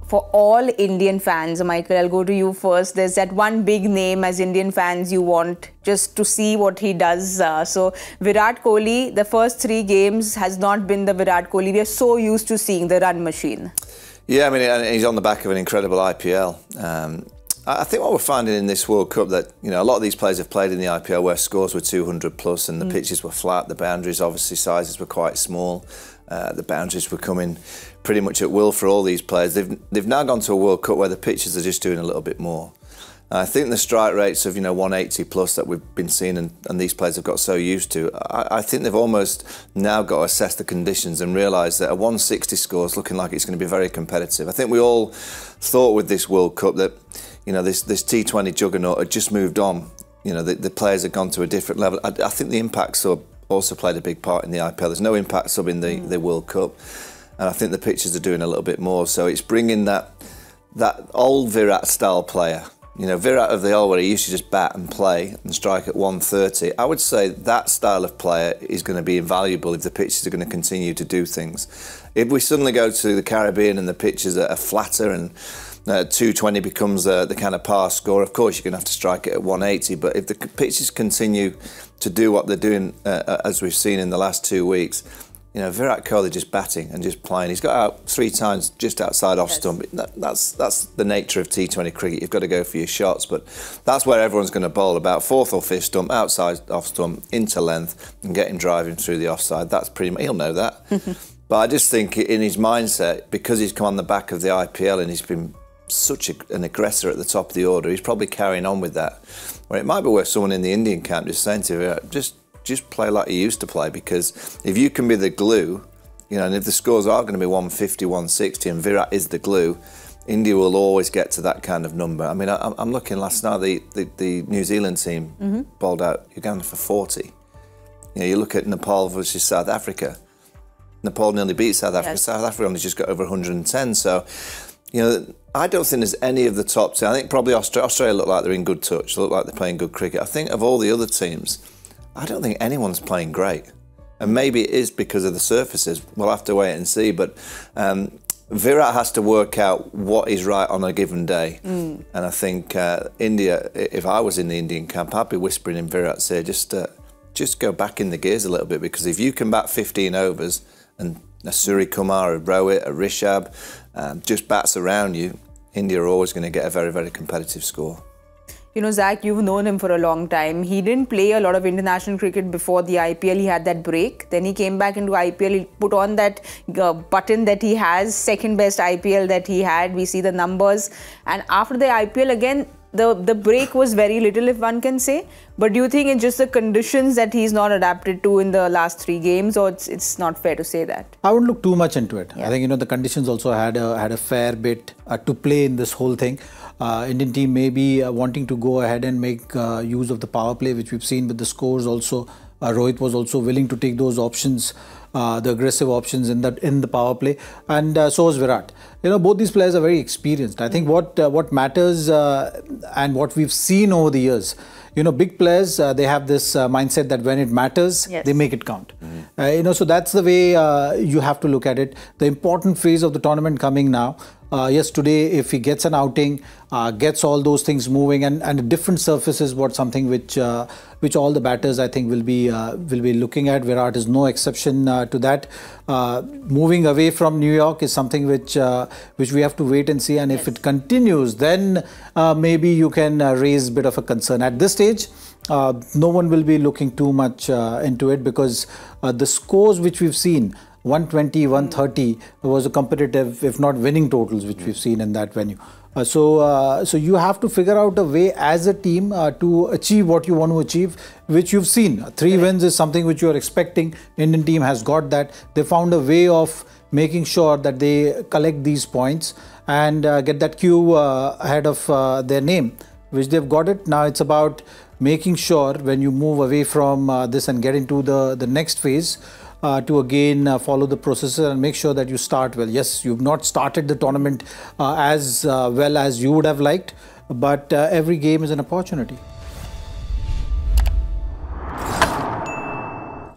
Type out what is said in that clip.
for all Indian fans, Michael, I'll go to you first. There's that one big name as Indian fans you want just to see what he does. So Virat Kohli, the first 3 games has not been the Virat Kohli we are so used to seeing, the run machine. Yeah, I mean, he's on the back of an incredible IPL. I think what we're finding in this World Cup that, you know, a lot of these players have played in the IPL where scores were 200 plus and the pitches were flat, the boundaries, obviously, sizes were quite small. The boundaries were coming pretty much at will for all these players. They've now gone to a World Cup where the pitches are just doing a little bit more. I think the strike rates of, 180 plus that we've been seeing and these players have got so used to, I think they've almost now got to assess the conditions and realise that a 160 score is looking like it's going to be very competitive. I think we all thought with this World Cup that, this T20 juggernaut had just moved on. The players had gone to a different level. I think the impact sub also played a big part in the IPL. There's no impact sub in the World Cup. And I think the pitches are doing a little bit more. So it's bringing that old Virat style player. Virat of the old, where he used to just bat and play and strike at 130. I would say that style of player is going to be invaluable if the pitches are going to continue to do things. If we suddenly go to the Caribbean and the pitches are flatter and 220 becomes the kind of par score, of course you're going to have to strike it at 180. But if the pitches continue to do what they're doing, as we've seen in the last 2 weeks, Virat Kohli just batting and just playing. He's got out 3 times just outside off stump. That's the nature of T20 cricket. You've got to go for your shots, but that's where everyone's going to bowl, about 4th or 5th stump, outside off stump, into length, and get him driving through the offside. That's pretty much, he'll know that. But I just think in his mindset, because he's come on the back of the IPL and he's been such an aggressor at the top of the order, he's probably carrying on with that. Where it might be worth someone in the Indian camp just saying to him, just play like you used to play, because if you can be the glue, and if the scores are going to be 150, 160 and Virat is the glue, India will always get to that kind of number. I mean, I'm looking last night, the New Zealand team bowled out Uganda for 40. You look at Nepal versus South Africa. Nepal nearly beat South Africa. Yes. South Africa only just got over 110. So, I don't think there's any of the top 10. I think probably Australia look like they're in good touch. They look like they're playing good cricket. I think of all the other teams, I don't think anyone's playing great. And maybe it is because of the surfaces. We'll have to wait and see. But Virat has to work out what is right on a given day. And I think India, if I was in the Indian camp, I'd be whispering in Virat's ear, just go back in the gears a little bit, because if you can bat 15 overs and a Surya Kumar, a Rohit, a Rishabh, just bats around you, India are always going to get a very, very competitive score. Zach, you've known him for a long time. He didn't play a lot of international cricket before the IPL. He had that break. Then he came back into IPL. He put on that button that he has, second best IPL that he had. We see the numbers. And after the IPL, again, the break was very little, if one can say. But do you think it's just the conditions that he's not adapted to in the last 3 games, or it's not fair to say that? I wouldn't look too much into it. Yeah. I think, the conditions also had a fair bit to play in this whole thing. Indian team may be wanting to go ahead and make use of the power play, which we've seen with the scores also. Rohit was also willing to take those options, the aggressive options in the power play, and so was Virat. Both these players are very experienced. I think what matters and what we've seen over the years, big players, they have this mindset that when it matters, they make it count. So that's the way you have to look at it. The important phase of the tournament coming now. Yes, today, if he gets an outing, gets all those things moving, and a different surface is something which all the batters, I think, will be looking at. Virat is no exception to that. Moving away from New York is something which we have to wait and see. And if it continues, then maybe you can raise a bit of a concern. At this stage, no one will be looking too much into it, because the scores which we've seen, 120, 130 was a competitive, if not winning totals, which we've seen in that venue. So you have to figure out a way as a team to achieve what you want to achieve, which you've seen. 3 wins is something which you are expecting. Indian team has got that. They found a way of making sure that they collect these points and get that queue ahead of their name, which they've got it. Now it's about making sure when you move away from this and get into the next phase, to again follow the processes and make sure that you start well. Yes, you've not started the tournament as well as you would have liked, but every game is an opportunity.